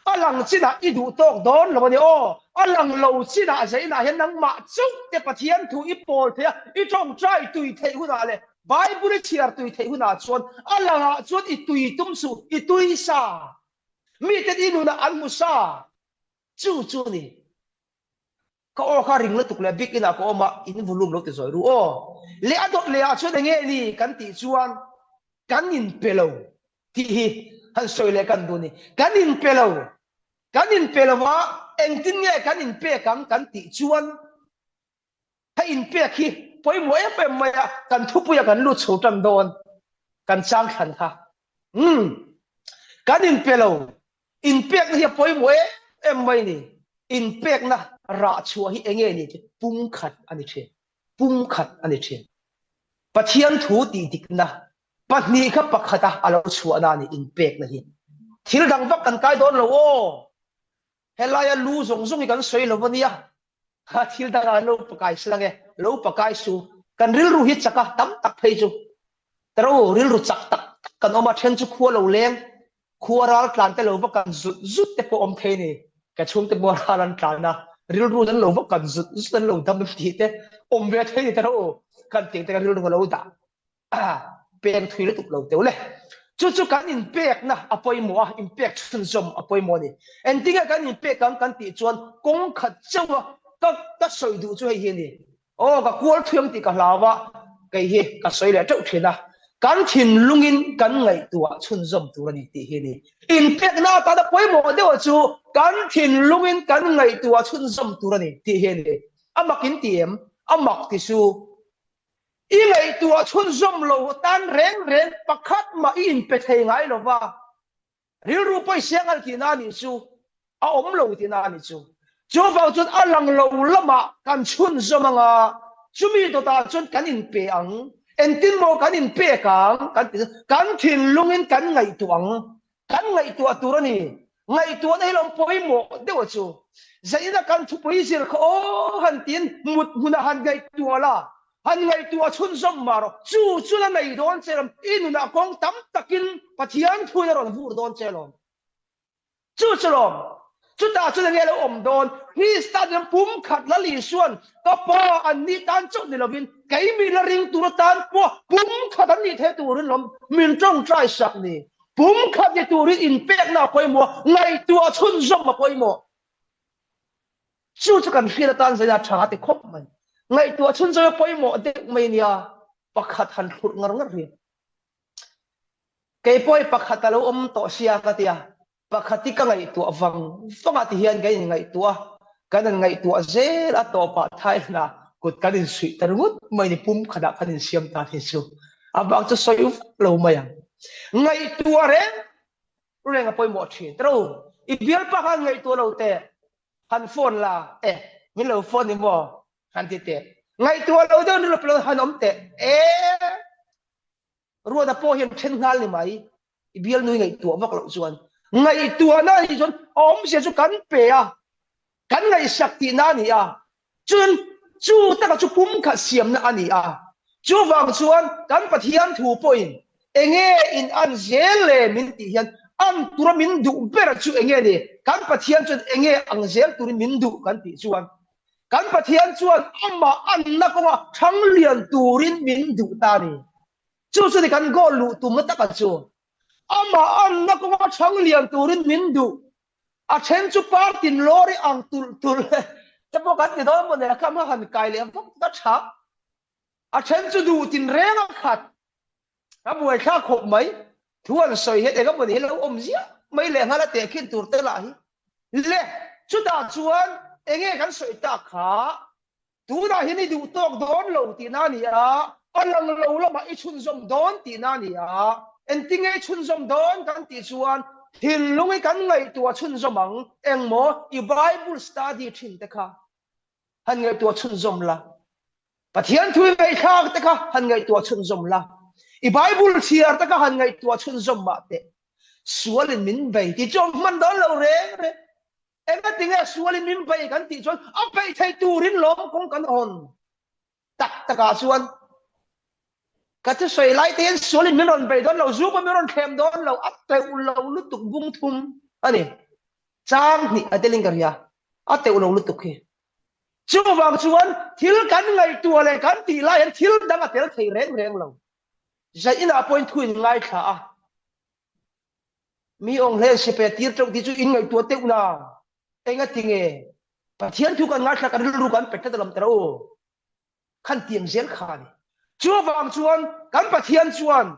alang china idu tok don lo ni o alang lo china zai na hen nang ma chuk te pathian thu I pol the I chong trai tui thei huna le bible chiar tui thei huna chon alanga chon I tui tum su I tui sa mi te inu na an musa chu chu ni ko o kha ring le tuk le big ina ko ma in volume lo te zoi ru o le adot le a chu de nge ni kan ti chuan kan in pelo ti hi han soi le kan du ni kan in pelo wa eng tin nge kan in pe kan ti chuan ha in pe khi poi mo e pe ma ya kan thu pu ya kan lu chu tan don kan chang khan kha kan in pelo in pe hi poi mo e em mai ni in pe na ra chua hi enge ni pum khat ani the pathian thu ti dikna pahni kha pakhata alo chuana ni impact na hi thil dang vak kan kai don lo o helaya lu zong zong kan soi lo wania ha thil dang alo pakai slange lo pakai su kan ril ru hi chaka tam tak phei chu taro ril ru chak tak kan oma then chu khuwa lo leng khuwa ral tlan te lo va kan zut zut te po om thei ni ka chung te bo halan tlan na ril ru dan lo va kan zut zut dan lo dam ti te om ve thei ni taro kan ting te kan ril ru lo da pen thui le tuk lo te le chu chu kan impact na apoi mo impact chun zom apoi mo ni en tinga kan impact kan ti chuan kong khat chawa ka soi du chu hi ni o ka kual thuang ti ka lawa kai hi ka soi le chau thina kan thin lungin kan ngai tua chun zom tu ni ti hi ni impact na ta da poi mo de chu kan thin lungin kan ngai tua chun zom tu ni ti hi ni amakin tiem amak ti su i ngai tua chun zom lo tan reng reng pakhat ma in pe thei ngai lo wa ril ru poi siangal ki na ni chu a om lo ti na ni chu chu vào chun alang lo lama kan chun zomanga chumi to ta chun kan in pe ang en tin mo kan in pe kang kan thin lungin kan ngai tuang kan ngai tua turani ngai tua nei lom poi mo dewa chu zaina kan thu poi sir kho han tin mut huna han ngai tua la han ngai tua chun zom maro chu chu la nei don chelam inuna kong tam takin pathian thuna ron vur don chelom chu chelom chu ta chu nge lo om don hi stadium pum khat la li suan ka pa an ni tan chu ni lovin kai mi la ring tu tan po pum khat an ni the tu rin lom min trong trai sak ni pum khat ni tu rin in pek na poi mo ngai tu a chun zom ma poi mo chu chu kan fi la tan zai tha te khop man ngai tu a chun zom poi mo de mai nia pakhat han khut ngar ngar ri kai poi pakhat lo om to sia ka tia pakhati ka ngai tu awang fonga ti hian kai ngai tu kan ngai tu zel a to pa thai na kut kan in sui tarngut mai ni pum khada kan in siam ta hi chu abang chu soi lo maya ngai tu re renga poi mo thi tro i bial pa kan ngai tu lo te han phone la min lo phone ni mo han ti te ngai tu lo de ni lo han om te ruwa da po hian then ngal ni mai i bial nui ngai tu vak lo chuan ngai tua na hi chon om se chu kan pe kan ngai sakti na ni chun chu ta ka chu pum kha siam na ani chu wang chuan kan pathian thu point enge in an zele min ti hian an tura min du ber chu enge ni kan pathian chun enge ang zel turin min du kan ti chuan kan pathian chuan amma an na ko thang lian turin min du ta ni chu chu ni kan go lu tu ma ta ka chu ama an na ko chang lian turin mindu a chen chu partin lori ang tul ta po kan ni do mo ne ka ma han kai le pok ta tha a chen chu du tin reng a khat a buai kha khop mai thuan soi het e ga mo ni lo om zia mai le ngala te khin tur te la hi le chu ta chuan enge kan soi ta kha tu da hi ni du tok don lo ti na ni alang lo la ma i chun zom don ti na ni en tinge chun zom don kan ti chuan thil lungi kan ngai tua chun zomang engmo i bible study thin te kha han ngai tua chun zom la pathian thui ngai khak te kha han ngai tua chun zom la i bible thiar te kha han ngai tua chun zom ma te sualin min bai ti chom man don lo re em a tinge sualin min bai kan ti chuan a pai thai turin lom kong kan on tak taka chuan ka chu soi lai ten solin min ron be don lo zu pa min ron khem don lo at te u lo lu tuk bung thum ani chang ni ateling karia at te u lo lu tuk he chu wang chuan thil kan ngai tu le kan ti lai an thil dang a tel thei reng reng lo zai ina point thuin ngai tha mi ong le se pe tir tok ti chu in ngai tu te u na enga tinge pathian thu kan ngai tha kan ru kan pe ta lam tro khan tiang zel kha ni chu wang chuan kan pathian chuan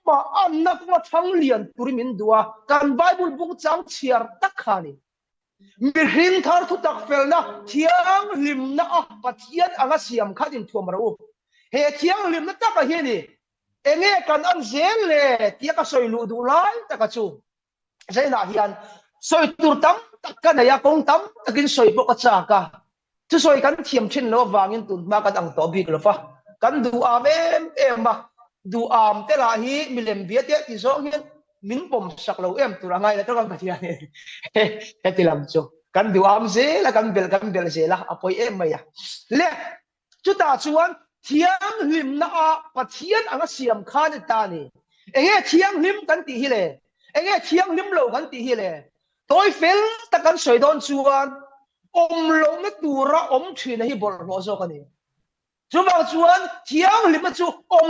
ma an na ko thang lian turimin dua kan bible book chang chiar tak khani mi rin thar thu tak fel na thiang lim na pathian anga siam khatin thuam ro he thiang lim na tak a hi ni enge kan an zel le tia ka soi lu du lai tak a chu zaina hian soi tur tam tak ka na ya kong tam takin soi bo ka cha ka chu soi kan thiam thin lo wangin tun ma kan ang to bik lo fa kan du am em ba du am te la hi milem bia te ti zo hian min pom sak lo em tura ngai la to kan patia ne he ti lam chu kan du am ze la kan bel ze la apoi em mai ya le chu ta chuan thiang lim na a pathian anga siam khan ta ni enge thiang lim kan ti hi le enge thiang lim lo kan ti hi le toy fel ta kan soi don chuan lo na tura thina hi bol lo zo kan ni chu bang chuan thiang lim chu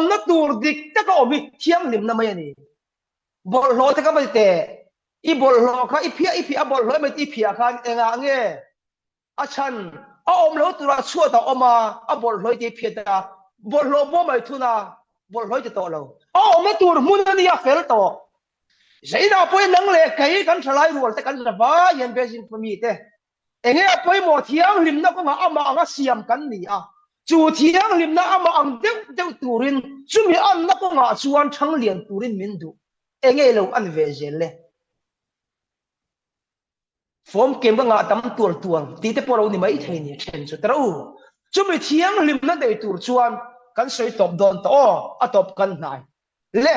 na tur dik ta ka omi thiang lim na mai ni bol lo ta ka mai te i bol lo kha i phia bol lo mai ti phia khan enga nge a chan a lo tura chua ta oma a bol lo ti phia ta bol lo bo mai thuna bol lo ti to lo na tur mun ni ya fel to zaina poi nang le kai kan thalai rual te kan ba yan be sin pami te enge poi mo thiang lim na ko ma ama anga siam kan ni a chu thiang lim na ama ang deu turin chumi an na ko nga chuan thang lian turin min du enge lo an ve zel le form kem ba nga tam tuang ti te poro ni mai thei ni chen chu tro chumi thiang lim na dei tur chuan kan soi top don to a top kan nai le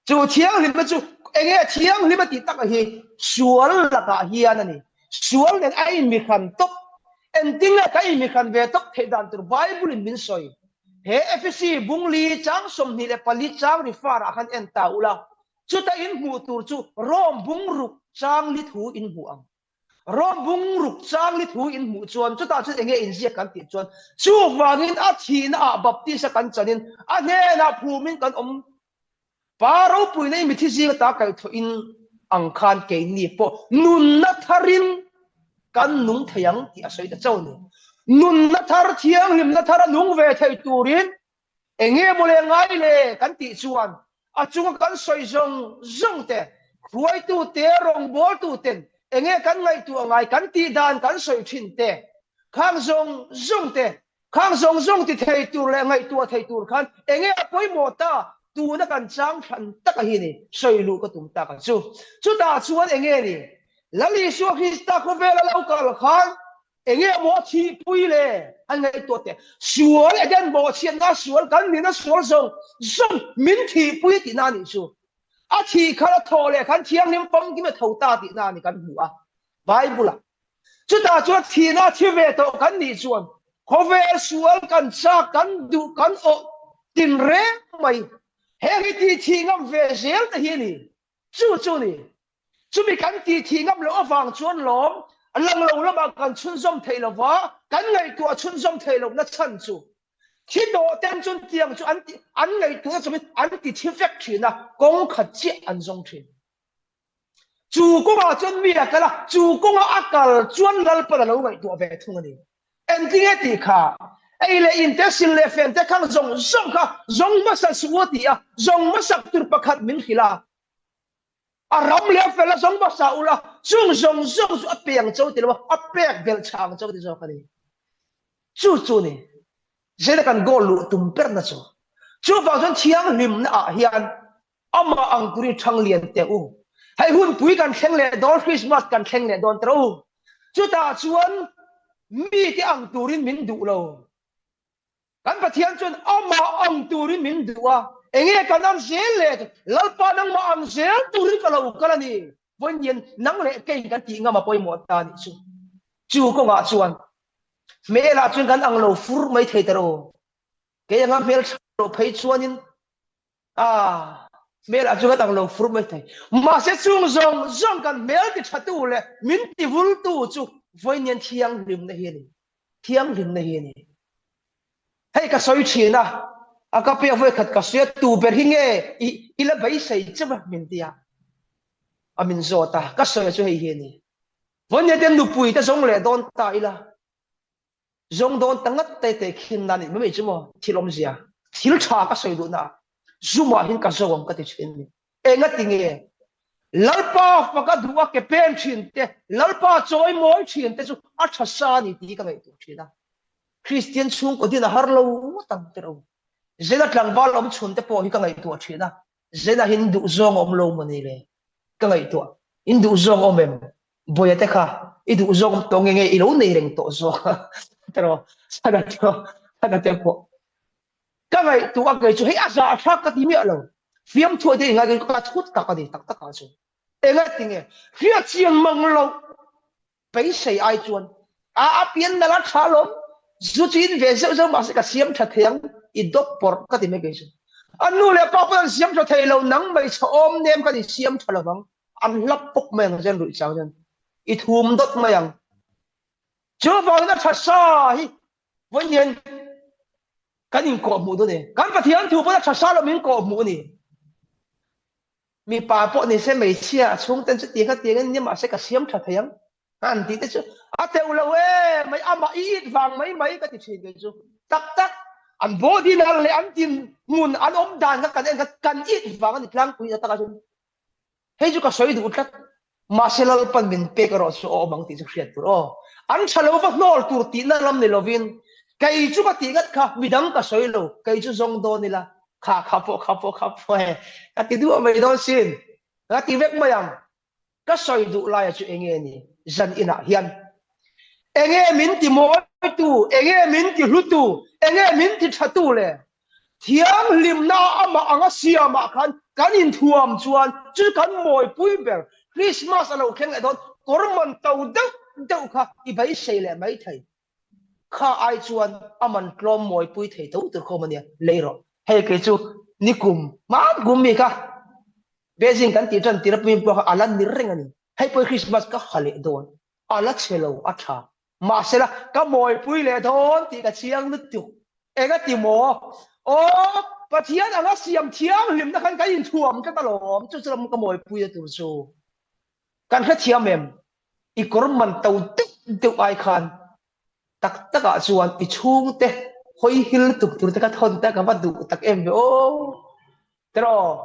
chu thiang lim na chu enge thiang lim ti tak hi sual la ka hian ani sual nen ai mi khan top ending a kai mi khan ve top the dan tur bible in min soi he fc bungli chang som ni le pali chang ri fara khan en ta ula chu ta in mu tur chu rom bung ruk chang li thu in hu ang rom bung ruk chang li thu in mu chuan chu ta chu enge in zia kan ti chuan chu wangin a thina a baptisa kan chanin a ne na phumin kan paro pui nei mi thi ji ta kai tho in ang khan ke ni po nun na tharin kan nung thayang ti asoi da chaw ni nun na thar thiang lim na thar nung ve thei turin enge mole ngai le kan ti chuan a chung kan soi zong te khuai tu te rong bol tu ten enge kan ngai tu ngai kan ti dan kan soi thin te khang zong te khang zong ti thei tur le ngai tu thei tur khan enge poi mo ta tu na kan chang than ta ka hi ni soi lu ka tum ta ka chu ta chuan enge ni lali su Krista ko vela local khan enge mo thi pui le an ngai to te sual again bo chian na sual kan ni na sual zong min thi pui ti na ni chu a thi khala tho le khan thiang nim pom ki me tho ta ti na ni kan hu a bible chu ta chu thi na thi ve to kan ni chuan ko ve sual kan cha kan du kan o tin re mai he ti thi ngam ve zel ta hi ni chu ni chu mi kan ti thi ngam lo awang chuan lom lang lo la ba kan chun zom thei lo wa kan ngai tu chun zom thei lo na chan chu thi do ten chun tiang chu an ngai tu chu mi an ti thi fek thi na kong khat chi an zong thi chu ko ma chun mi ka la chu ko ma akal chuan lal pa lo ngai tu ve thung ni en ti ti kha ai le intention le fen te khang zong kha zong ma sa suati a zong ma sak tur pakhat min khila aram le fela zong ba sa ula chung zong su apeng chau ti lo apek bel chang chau ti zo khani chu ni zela kan gol lu tum per na chu ba zon thiang lim na hian ama ang puri thang lian te u hai hun pui kan thleng le don Christmas kan thleng le don tro chu ta chuan mi ti ang turin min du lo kan pathian chuan ama ang turin min du a enge kanam zel le lalpa nang ma am zel turi kalo kalani bonyen nang le ke kan ti nga ma poi mo ta ni chu ko nga chuan me la chuan kan ang lo fur mai thei taro ke nga mel lo phei chuanin me la chuan ang lo fur mai thei ma se chung zong kan mel ti thatu le min ti vul tu chu bonyen thiang lim na hi ni hei ka soi china aka pe voi khat ka sia tu ber hinge ila bai sei chama min tia amin zota ka soi chu hei hi ni von ya den nu pui ta zong le don ta ila zong don tangat te khin na ni me chumo thilom zia thil tha ka soi du na zuma hin ka zong ka ti chin ni enga tinge lalpa faka duwa ke pen chin te lalpa choi moi chin te chu a tha sa ni ti ka ngai tu thina Christian chung ko din har lo tam te ro zena tlang bal om chun te po hi ka ngai tu thina zena hindu zong om lo mani le ka ngai tu hindu zong om em boya te kha idu zong tong nge i lo nei reng to zo pero sada te po cái ngày tụ cái chú hay asa thắc cái gì miệng rồi phim thôi thì ngay cái thút tắc cái gì tắc tắc cái chú em nghe tiếng nghe phía chiên măng lâu bây giờ ai chuan biến là thà lắm dù chỉ về sau sau mà sẽ cái xiêm thật thiang ít đốt bọt cái gì mấy cái chú anh nuôi lại bao nhiêu xiêm thật thiang lâu nắng mấy chỗ ôm nem cái gì xiêm thật là vắng anh lấp bốc men trên rụi sao chân ít hùm đốt mấy ang chưa vào nó thật xa hi vẫn nhiên cái nhìn cọ mũ đó này cái phát hiện thu bao thật xa là mình cọ mũ này mi bà bộ này sẽ mấy chia xuống tên sẽ tiếng cái tiếng nhưng mà sẽ cả xiêm thật thiang anh tí đấy chứ têu lâu mấy mà ít vàng mấy cái chuyện cái chứ tắc tắc anh bố đi nào lại anh tìm nguồn anh ôm đàn cái cần ít vàng anh lang quý tắc cái chứ hay chú cái sợi đủ tắc mà sẽ là phần mình pe cái rồi số bằng tí sẽ rồi anh chờ lâu vắt nol tur tí na làm này lovin cái chú cái tiếng cái bị đắng cái sợi lâu cái chú zong đô này là khá phô cái tí đua mấy đó xin cái tí vét mấy am cái sợi đủ lại chú anh nghe nè dân ina hiền anh em mình thì mỗi tu anh em mình thì hút tu anh em mình thì thắt tu lệ thiam lim na mà anh xia mà kan in thuam chuan chứ kan mồi pui bel Christmas alo khen lại đó korman tàu đâu kha i bai sei lệ mấy thầy kha ai chuan aman klom mồi pui thầy tàu từ khom ania lấy rồi hay cái chú nikum má gum mi kha Beijing kan ti tran ti rap mi po alan ni reng ani hay poi Christmas ka khale don ala chelo atha mà sẽ là cái mồi pui lệ thôn thì cái chiang nước tiểu em cái tìm mò ô và thiên anh nó xiêm thiang liềm nó khăn cái gì thuầm cái ta lỏm cho làm cái mồi pui từ số cái hết thiam em ít có mình tàu tức tự ai khan tất tất cả chuan ít chung te hoi hil tục tur te cái thôn te cái vật đủ tất em ô thế rồi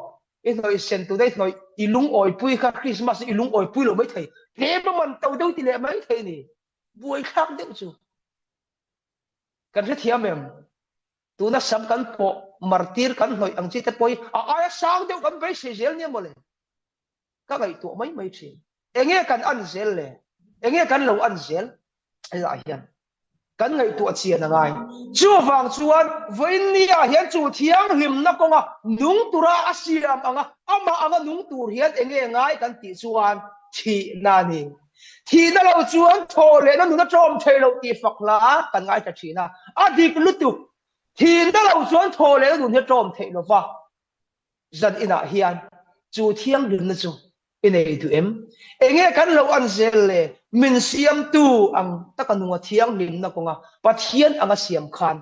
ít nói sen tu đây nói ilung oi pui khác Christmas ilung oi pui lo mấy thầy thế mà mình tàu đâu thì lệ mấy thầy nè vui khác đấy chứ kan hết thiam em tu na sam kan po martir kan noi ang chi te poi ai sang deu kan be se zel ne mole ka ngai tu mai chi enge kan an zel le enge kan lo an zel la hian kan ngai tu chi na ngai chu wang chuan voin ni a hian chu thiang him na konga nung tura asiam anga nung tur hian enge ngai kan ti chuan thi na ni thì nó lâu chuan thò lệ nó trộm chơi lâu thì phật lá cần ai chặt chỉ na đi cái lúc tu thì nó lâu chuan thò lệ nó trộm chơi lâu va dân ina hiền chú thiêng đừng nó chú này tụi em nghe cái lâu ăn dễ lệ mình xiêm tu ang ta cần nuông thiêng đừng nó cũng à bắt thiêng ang xiêm khan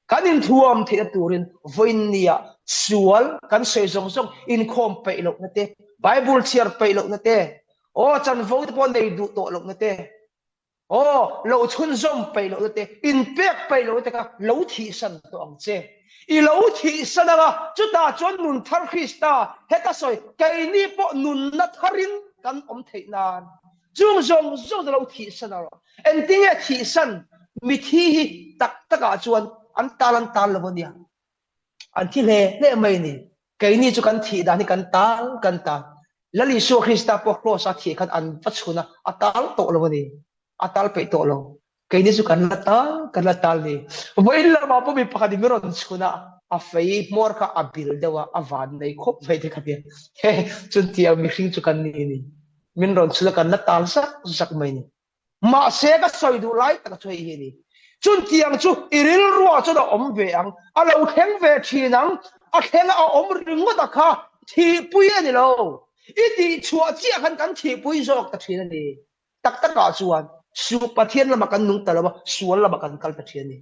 cái in thuam thì tu rin vinh nia sual cái sợi rong rong in khom pe lâu nè te Bible chia pe lâu nè te ô chân vô thì bọn này đủ tội lộc nè ô lâu chun rong bay lâu nè in bẹc bay lâu nè cả lâu thị sân tổ ông chế i lâu thị sân à chúng ta chọn nun thar Christa hết ta soi cái ni bộ nun na tharin kan om thei nan chung rong rong lâu thị sân à en tiếng thị sân mi thi tak taka chuan an tal lo nia an thi le mai ni cái ni chu kan thi da ni kan tal lali so Krista po cross at hi kan an pachuna atal to lo ni atal pe to lo kay ni su kan latal ni voi la ma po mi pakadi meron chuna a fei mor ka abil dewa avan nei khop ve de ka he chun tia mi hring chu kan ni min ron chula kan latal sak mai ni ma se ka soi du lai ta choi hi ni chun tiang chu iril ruwa chu da om ve ang alo theng ve thinang a theng a om ring ma da kha thi pui ani lo ít chùa chia khăn cắn thì bui giọt ta thiên này tất cả chuan su pa thiên là mà cắn nung ta là mà suan là mà cắn cal ta thiên này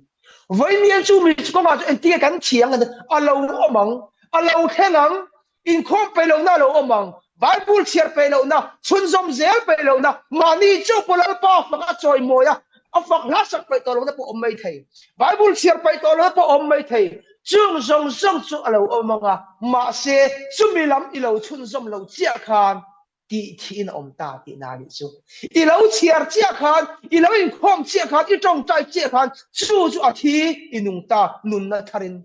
với miền chu mình có mà anh tia cắn chiang anh alo omang alo thế ngang in khom pe lo na lo omang Bible chia pe lo na chun zom zel pe lo na mani chu polal pa phaka choi moya a phak la sak pe to lo na po om mai thei Bible chia pe to lo po om mai thei chung zong zong chu alo omanga ma se sumi lam i lo chun zom lo chia khan ti thin om ta ti na ni chu i lo chiar chia khan i lo in khom chia khan i tong tai chia khan chu a thi inung ta nun na tharin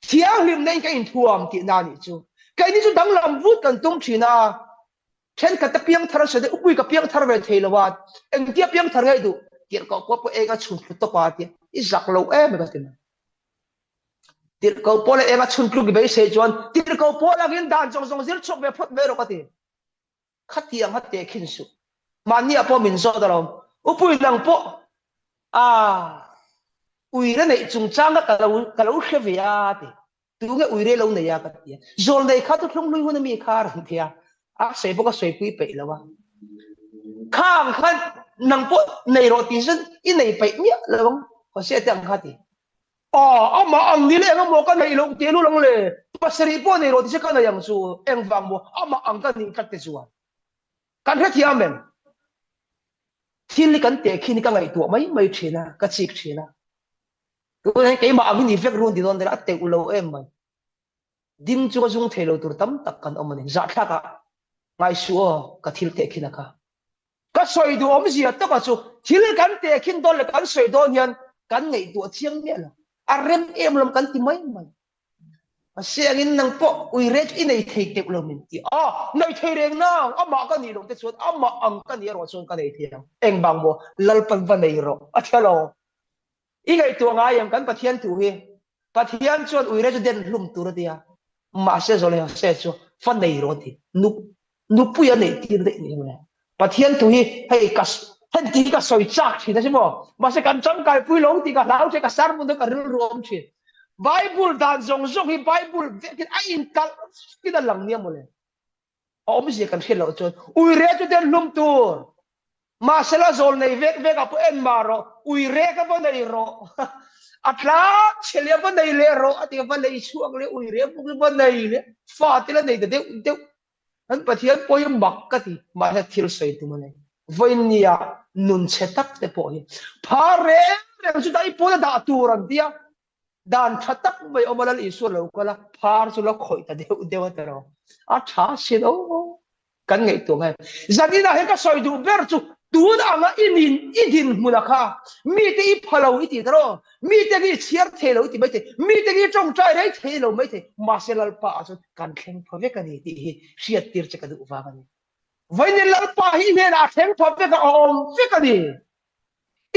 thiang lim nei ka in thuam ti na ni chu cái này chúng đang làm vút cần tung chỉ na trên cái tập piang thar sẽ được ui cái piang thar về thầy là wat anh tiếp piang thar ngay đủ kiện có em cái chun phụ tộc wat ít giặc lâu em cái tiền tir ko pole enga chun kru gi be se chuan tir ko pola gin dan jong jong zil chok be phot be ro ka ti khatiang ha te khin su mania po min zo da rom upui lang po a ui ra nei chung chang ka lo kheve ya ti tu nge ui re lo nei ya ka ti zol nei kha tu thlung lui hun mi kha ran thia a sei bo ka sei pui pe lawa khang khan nang po nei ro ti sen i nei pe mi lawang ko se tang kha ti ama ang nile ang mo ka nei lo ti lu lang le pasari po nei ro ti se ka na yang su eng wang mo ama ang ka ni khat te chuan kan he thiam men thiên lý cảnh tệ khi ni cái ngày tuổi mấy chuyện à cái chuyện chuyện à tôi thấy cái mà anh đi phép luôn thì tôi đã tệ u lâu em mà dim chú cái dung thể lâu tôi tắm tắc cần ông mình giải khát à ngày xưa cái thiên tệ khi nào cái sợi đồ ông gì à tất cả chú thiên lý cảnh tệ khi tôi là cái sợi đồ nhân cái ngày tuổi thiêng nhẹ là à rem em làm cái gì mấy mà sẽ in năng po ui rét in này thấy tệ lâu mình thì này thấy rằng na mà cái gì luôn thế chú mà ông cái gì rồi chú cái này thiêng em bằng bộ lal pan van này rồi chalo igai tu ngai yang kan pathian tu hi pathian chon uire chu den hlum tur dia ma se zole se chu fan nei ro ti nu pu ya nei tir de ni le pathian tu hi hei kas han ti ka soi chak thi da mo ma se kan chang kai pui long ti ka lau che ka sar mun da ka rul rom chi bible dan zong zong hi bible kin a in kal ki da lang ni mo le om je kan khelo chon uire chu den hlum tur mà sẽ là rồi này về gặp em mà rồi ui re cái vấn đề rồi atla chỉ là vấn đề lệ rồi thì vấn đề xuống lệ ui re cũng vấn đề lệ phát thì là này đều anh bắt hiện bôi mặc cái gì mà sẽ thiếu sợi tụi mình vậy nia nun sẽ tắc để bôi phá re re chúng ta ít bôi đã turan dia dan thắt tắc vậy ông là isu lâu cái là phá rồi là khỏi ta đều rồi à chả xin đâu cái ngày tuổi này giờ đi là hết cái sợi đủ ver chú tuôn anga idin munakha mi te I phalo iti daro mi te gi chiar thelo iti mai te mi te gi trong trai rei thelo mai te maselal pa chu kan thleng phave kani ti hi siat tir che kadu wa kani vain lal pa hi ne na thleng phave ka om fe kani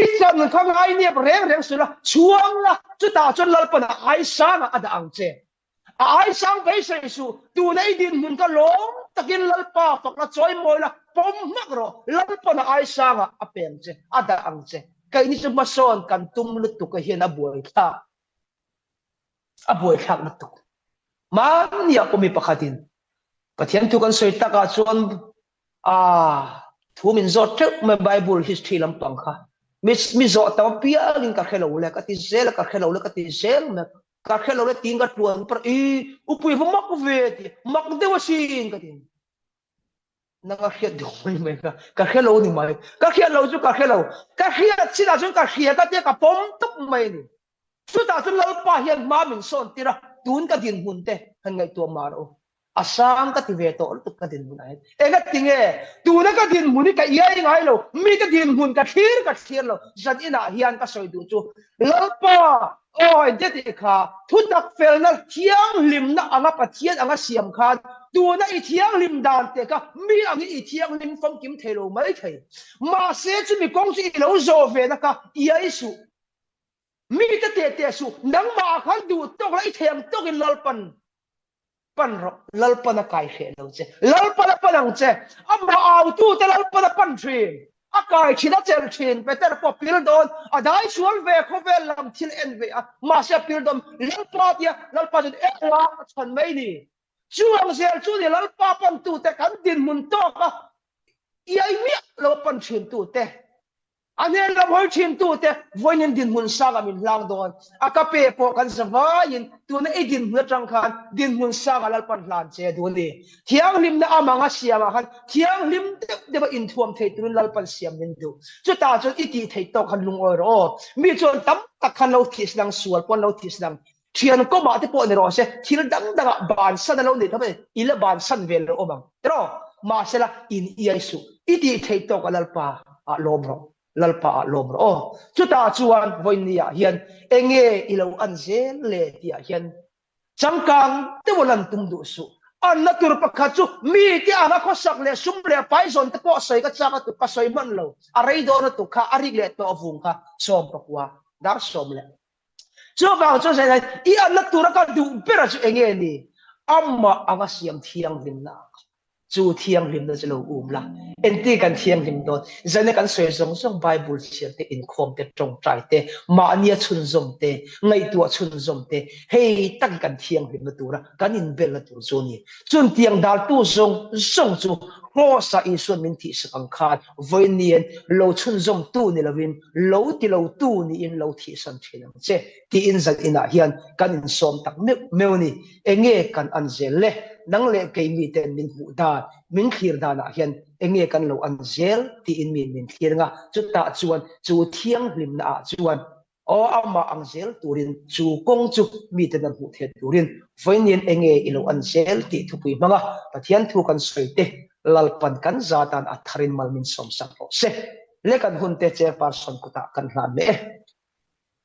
ichan khang ai ne reng sula chuang la chu ta chon lal pa na ai sang ada ang che ai sang ve se su tu nei din mun ka long takin lal pa fak la choi moi la pom mak ro lal pa na ai sang a pen che ada ang che kai ni chu mason kan tum lu tu ka hian a buai thak na tu man ya ko mi pakhatin pathian tu kan soi taka chuan thu min zot tek me bible history lam pang kha mi zo ta pia ling ka khelo le ka ti zel ka khelo le ka ti zel me ka khelo le ting ka tuan par upui bo mak ve ti mak de wasin ka tin nanga khiat do mai ka khelo ni mai ka khelo chu ka khelo ka khiat china chu ka khia ka te ka pom tuk mai ni chu ta chu lal pa hian ma min son tira tun ka din hun te han ngai to maro asang ka ti ve to tu ka din mun ai enga tinge tu na ka din mun ka ia ngai lo mi ka din hun ka thir lo zat ina hian ka soi du chu lal pa oi de ti kha thu tak fel na thiang lim na anga pathian anga siam khan tu na I thiang lim dan te ka mi ang I thiang lim phong kim thelo mai thei ma se chu mi kong chi lo zo ve na ka ia isu mi te su nang ma khan du tok lai theng tok in pan ro lal pana kai khe lo che lal pana panang che amma au tu te lal pana pan thin a kai china chel thin better po pil don a dai sual ve kho ve lam thil en ve a ma se pil dom lal pa e la chan mai ni chuang sel chu ni lal pa pan tu te kan din mun to ka ai mi lo pan thin tu te anh làm hồi chuyện tu te voinin din mun saga min lang don akape po kan savain tu na edin mu tang khan din mun saga lal pan lan che du ni thiang lim na amanga siama khan thiang lim de ba in thuam thei tu lal pan siam nin du chu ta chu iti thei to khan lung ro mi chon tam tak khan lo this lang sual pon lo this lang thian ko ma te po ni ro se thil dang dang ban san lo ni thabe ila ban san vel ro bang tro ma sela in iaisu iti thei to ka lal pa a lom ro lalpa lom ro chu ta chuan voinia hian enge ilo an zel le tia hian changkang te wolan tum du su an na tur pakha chu mi ti ana kho sak le sum le pai zon te po soi ka chaka tu ka soi man lo a rei do na tu kha ari le to avung kha som pakwa dar som le cho vào cho sai i an na tura ka du pera chu enge ni amma anga siam thiang lim na chu thiang lim na chalo la enti kan thiang lim dot zane kan soi song song bible chian te in khom te tong trai te ma nia chun zom te ngai tu chun zom te hei tak kan thiang lim na tura kan in bel na tur zo ni chun tiang dal tu song song chu ho sa i suan min thi sakang khat voi nien lo chun zom tu ni lovin lo ti lo tu ni in lo thi san thinam che ti in zat ina hian kan in som tak meu ni enge kan an zel le nang le ke mi ten min hu da min khir da na hian enge kan lo an zel ti in min khir nga chu ta chuan chu thiang lim na chuan o ama ang zel turin chu kong chu mi ten an hu the turin voi nien enge ilo an zel ti thupui manga pathian thu kan soite lalpan kan zatan at harin malmin som sa se lekan hunte chairperson kuta kan hlan me